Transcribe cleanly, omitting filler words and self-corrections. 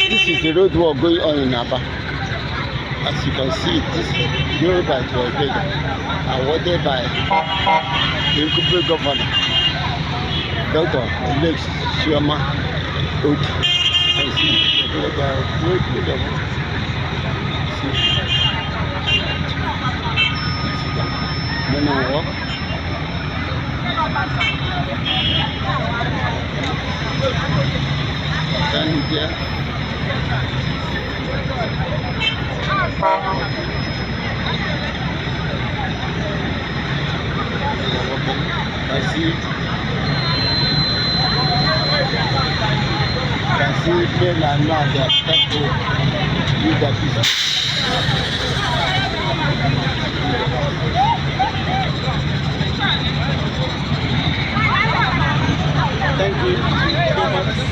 This is the road work going on in Aba. As you can see, this road that was awarded by the Incubate Governor, Dr. Alex Shuama Oti. You can see the road walk. Down here. Can see Bell and now they are start to do that business. Thank you so much.